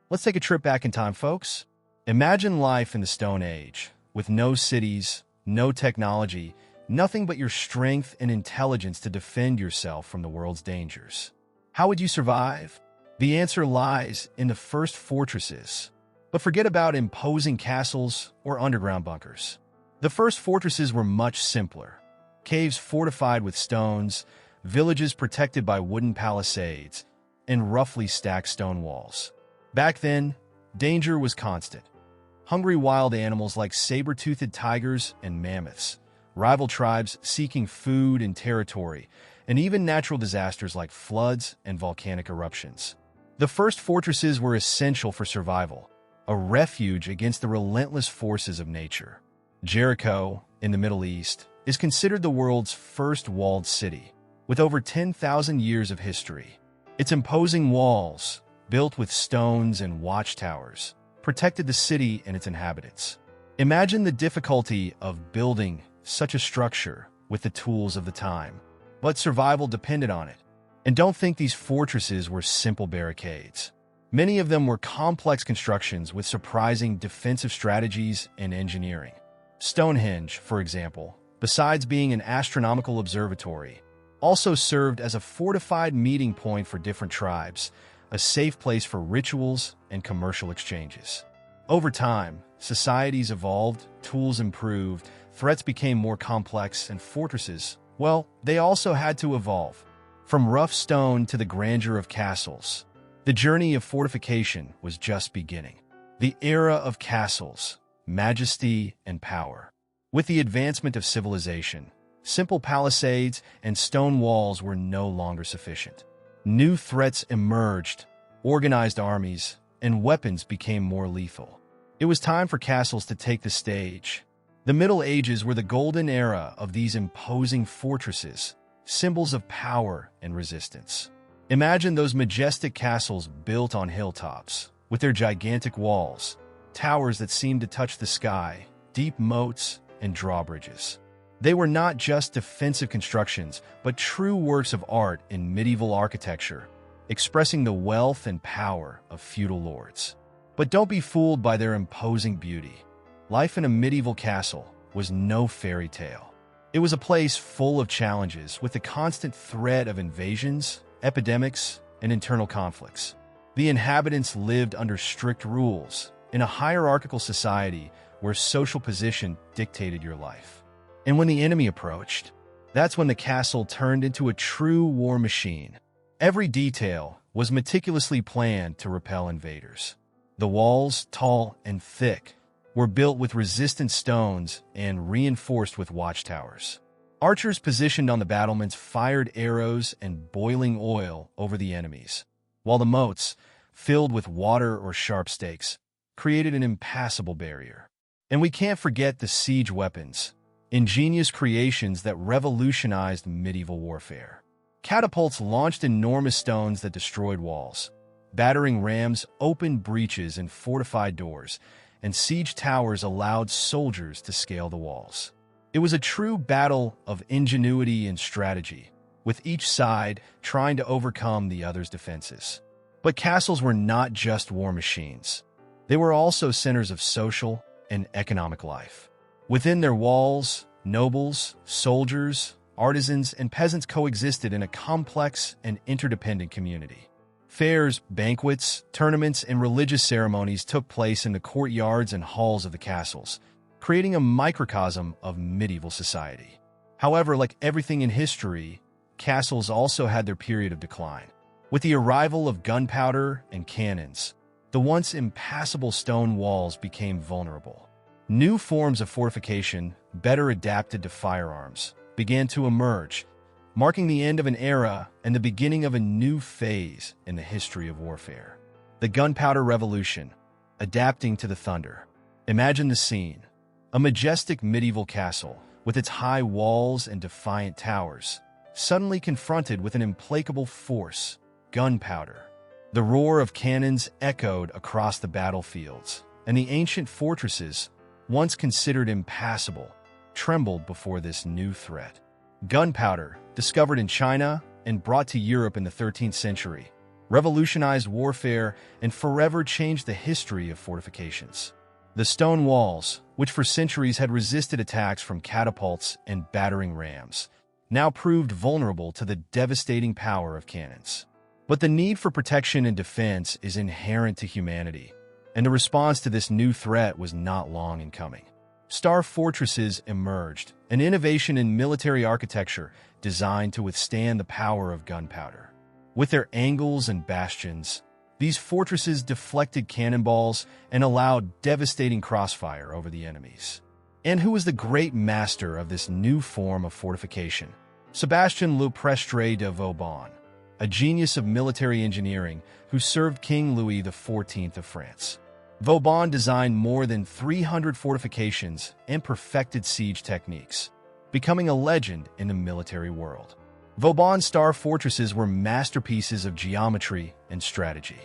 Let's take a trip back in time, folks. Imagine life in the Stone Age, with no cities, no technology, nothing but your strength and intelligence to defend yourself from the world's dangers. How would you survive? The answer lies in the first fortresses. But forget about imposing castles or underground bunkers. The first fortresses were much simpler. Caves fortified with stones, villages protected by wooden palisades, and roughly stacked stone walls. Back then, danger was constant. Hungry wild animals like saber-toothed tigers and mammoths, rival tribes seeking food and territory, and even natural disasters like floods and volcanic eruptions. The first fortresses were essential for survival, a refuge against the relentless forces of nature. Jericho, in the Middle East, is considered the world's first walled city, with over 10,000 years of history. Its imposing walls, built with stones and watchtowers, protected the city and its inhabitants. Imagine the difficulty of building such a structure with the tools of the time, but survival depended on it. And don't think these fortresses were simple barricades. Many of them were complex constructions with surprising defensive strategies and engineering. Stonehenge, for example, besides being an astronomical observatory, also served as a fortified meeting point for different tribes, a safe place for rituals and commercial exchanges. Over time, societies evolved, tools improved, threats became more complex, and fortresses, well, they also had to evolve. From rough stone to the grandeur of castles, the journey of fortification was just beginning. The era of castles, majesty, and power. With the advancement of civilization, simple palisades and stone walls were no longer sufficient. New threats emerged, organized armies, and weapons became more lethal. It was time for castles to take the stage. The Middle Ages were the golden era of these imposing fortresses, symbols of power and resistance. Imagine those majestic castles built on hilltops, with their gigantic walls, towers that seemed to touch the sky, deep moats, and drawbridges. They were not just defensive constructions, but true works of art in medieval architecture, expressing the wealth and power of feudal lords. But don't be fooled by their imposing beauty. Life in a medieval castle was no fairy tale. It was a place full of challenges, with the constant threat of invasions, epidemics, and internal conflicts. The inhabitants lived under strict rules, in a hierarchical society where social position dictated your life. And when the enemy approached, that's when the castle turned into a true war machine. Every detail was meticulously planned to repel invaders. The walls, tall and thick, were built with resistant stones and reinforced with watchtowers. Archers positioned on the battlements fired arrows and boiling oil over the enemies, while the moats, filled with water or sharp stakes, created an impassable barrier. And we can't forget the siege weapons, ingenious creations that revolutionized medieval warfare. Catapults launched enormous stones that destroyed walls. Battering rams opened breaches in fortified doors, and siege towers allowed soldiers to scale the walls. It was a true battle of ingenuity and strategy, with each side trying to overcome the other's defenses. But castles were not just war machines. They were also centers of social and economic life. Within their walls, nobles, soldiers, artisans, and peasants coexisted in a complex and interdependent community. Fairs, banquets, tournaments, and religious ceremonies took place in the courtyards and halls of the castles, creating a microcosm of medieval society. However, like everything in history, castles also had their period of decline. With the arrival of gunpowder and cannons, the once impassable stone walls became vulnerable. New forms of fortification, better adapted to firearms, began to emerge, marking the end of an era and the beginning of a new phase in the history of warfare. The gunpowder revolution, adapting to the thunder. Imagine the scene. A majestic medieval castle, with its high walls and defiant towers, suddenly confronted with an implacable force, gunpowder. The roar of cannons echoed across the battlefields, and the ancient fortresses, once considered impassable, trembled before this new threat. Gunpowder, discovered in China and brought to Europe in the 13th century, revolutionized warfare, and forever changed the history of fortifications. The stone walls, which for centuries had resisted attacks from catapults and battering rams, now proved vulnerable to the devastating power of cannons. But the need for protection and defense is inherent to humanity, and the response to this new threat was not long in coming. Star fortresses emerged, an innovation in military architecture designed to withstand the power of gunpowder. With their angles and bastions, these fortresses deflected cannonballs and allowed devastating crossfire over the enemies. And who was the great master of this new form of fortification? Sébastien Le Prestre de Vauban, a genius of military engineering who served King Louis XIV of France. Vauban designed more than 300 fortifications and perfected siege techniques, becoming a legend in the military world. Vauban's star fortresses were masterpieces of geometry and strategy.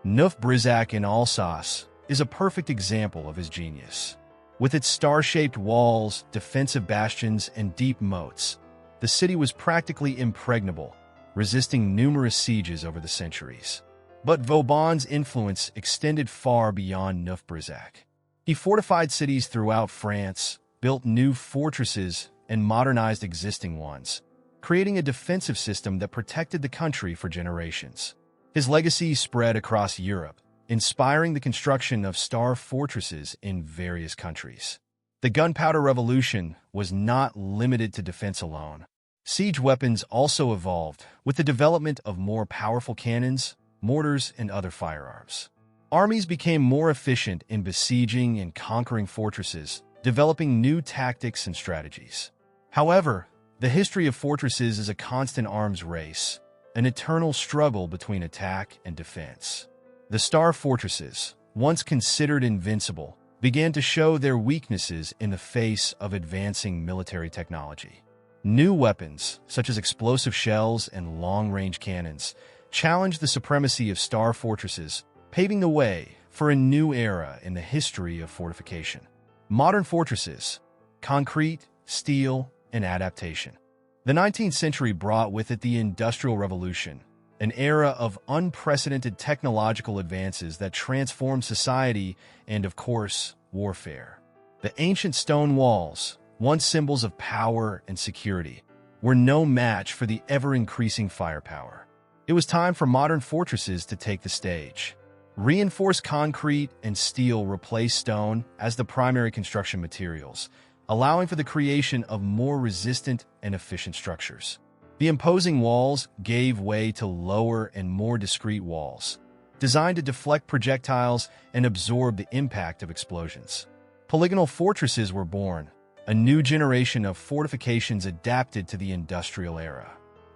Neuf-Brissac in Alsace is a perfect example of his genius. With its star-shaped walls, defensive bastions, and deep moats, the city was practically impregnable, resisting numerous sieges over the centuries. But Vauban's influence extended far beyond Neuf-Brissac. He fortified cities throughout France, built new fortresses, and modernized existing ones, creating a defensive system that protected the country for generations. His legacy spread across Europe, inspiring the construction of star fortresses in various countries. The gunpowder revolution was not limited to defense alone. Siege weapons also evolved with the development of more powerful cannons, mortars, and other firearms. Armies became more efficient in besieging and conquering fortresses, developing new tactics and strategies. However, the history of fortresses is a constant arms race, an eternal struggle between attack and defense. The star fortresses, once considered invincible, began to show their weaknesses in the face of advancing military technology. New weapons, such as explosive shells and long-range cannons, challenged the supremacy of star fortresses, paving the way for a new era in the history of fortification. Modern fortresses, concrete, steel, and adaptation. The 19th century brought with it the Industrial Revolution, an era of unprecedented technological advances that transformed society and, of course, warfare. The ancient stone walls, once symbols of power and security, were no match for the ever-increasing firepower. It was time for modern fortresses to take the stage. Reinforced concrete and steel replaced stone as the primary construction materials, allowing for the creation of more resistant and efficient structures. The imposing walls gave way to lower and more discreet walls, designed to deflect projectiles and absorb the impact of explosions. Polygonal fortresses were born, a new generation of fortifications adapted to the industrial era.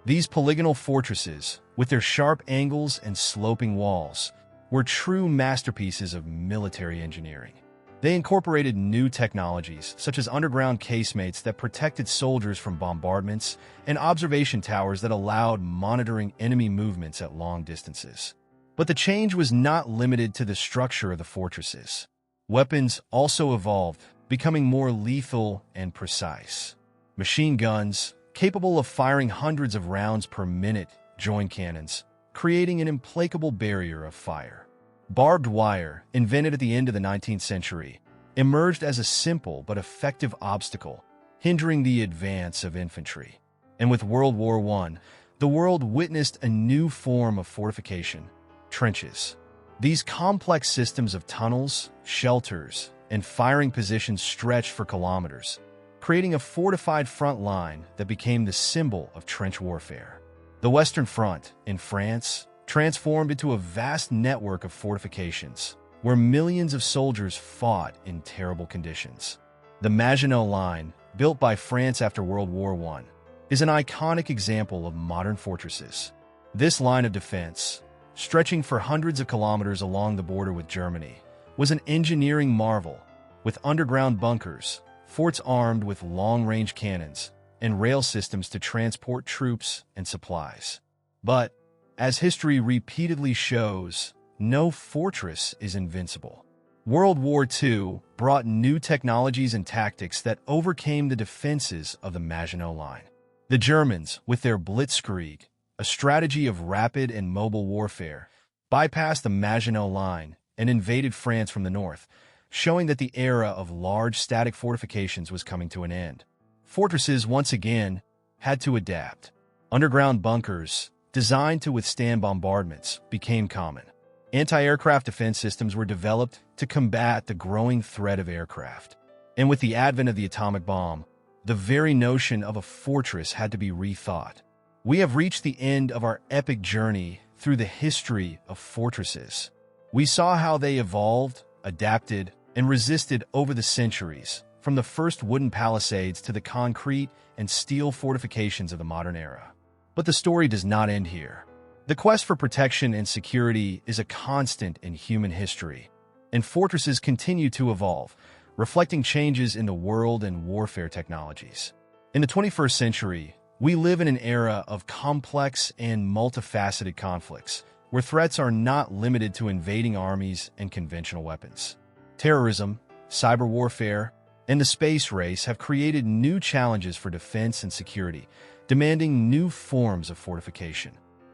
These polygonal fortresses, with their sharp angles and sloping walls, were true masterpieces of military engineering. They incorporated new technologies, such as underground casemates that protected soldiers from bombardments and observation towers that allowed monitoring enemy movements at long distances. But the change was not limited to the structure of the fortresses. Weapons also evolved, becoming more lethal and precise. Machine guns, capable of firing hundreds of rounds per minute, joined cannons, creating an implacable barrier of fire. Barbed wire, invented at the end of the 19th century, emerged as a simple but effective obstacle, hindering the advance of infantry. And with World War I, the world witnessed a new form of fortification: trenches. These complex systems of tunnels, shelters, and firing positions stretched for kilometers, creating a fortified front line that became the symbol of trench warfare. The Western Front, in France, transformed into a vast network of fortifications, where millions of soldiers fought in terrible conditions. The Maginot Line, built by France after World War I, is an iconic example of modern fortresses. This line of defense, stretching for hundreds of kilometers along the border with Germany, was an engineering marvel, with underground bunkers, forts armed with long-range cannons, and rail systems to transport troops and supplies. But, as history repeatedly shows, no fortress is invincible. World War II brought new technologies and tactics that overcame the defenses of the Maginot Line. The Germans, with their blitzkrieg, a strategy of rapid and mobile warfare, bypassed the Maginot Line and invaded France from the north, showing that the era of large static fortifications was coming to an end. Fortresses, once again, had to adapt. Underground bunkers, designed to withstand bombardments, became common. Anti-aircraft defense systems were developed to combat the growing threat of aircraft. And with the advent of the atomic bomb, the very notion of a fortress had to be rethought. We have reached the end of our epic journey through the history of fortresses. We saw how they evolved, adapted, and resisted over the centuries, from the first wooden palisades to the concrete and steel fortifications of the modern era. But the story does not end here. The quest for protection and security is a constant in human history, and fortresses continue to evolve, reflecting changes in the world and warfare technologies. In the 21st century, we live in an era of complex and multifaceted conflicts, where threats are not limited to invading armies and conventional weapons. Terrorism, cyber warfare, and the space race have created new challenges for defense and security, demanding new forms of fortification.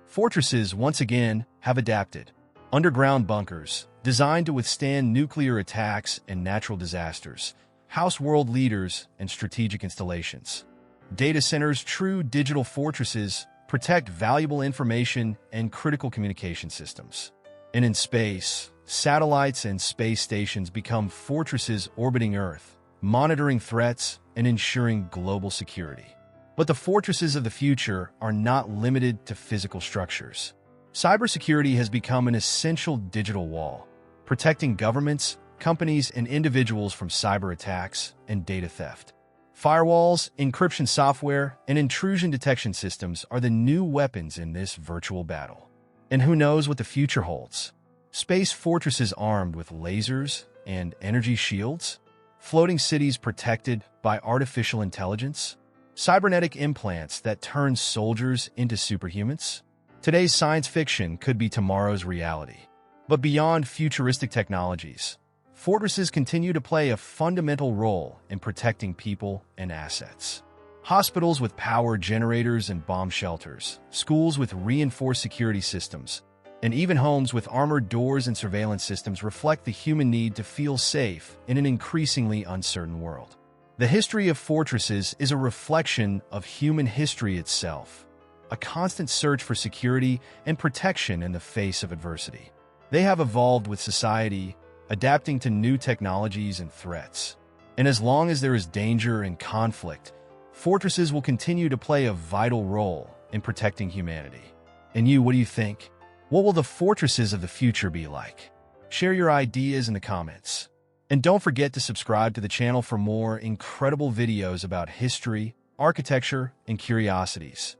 Fortresses, once again, have adapted. Underground bunkers, designed to withstand nuclear attacks and natural disasters, house world leaders and strategic installations. Data centers, true digital fortresses, protect valuable information and critical communication systems. And in space, satellites and space stations become fortresses orbiting Earth, monitoring threats and ensuring global security. But the fortresses of the future are not limited to physical structures. Cybersecurity has become an essential digital wall, protecting governments, companies, and individuals from cyber attacks and data theft. Firewalls, encryption software, and intrusion detection systems are the new weapons in this virtual battle. And who knows what the future holds? Space fortresses armed with lasers and energy shields? Floating cities protected by artificial intelligence? Cybernetic implants that turn soldiers into superhumans? Today's science fiction could be tomorrow's reality. But beyond futuristic technologies, fortresses continue to play a fundamental role in protecting people and assets. Hospitals with power generators and bomb shelters, schools with reinforced security systems, and even homes with armored doors and surveillance systems reflect the human need to feel safe in an increasingly uncertain world. The history of fortresses is a reflection of human history itself, a constant search for security and protection in the face of adversity. They have evolved with society, adapting to new technologies and threats. And as long as there is danger and conflict, fortresses will continue to play a vital role in protecting humanity. And you, what do you think? What will the fortresses of the future be like? Share your ideas in the comments. And don't forget to subscribe to the channel for more incredible videos about history, architecture, and curiosities.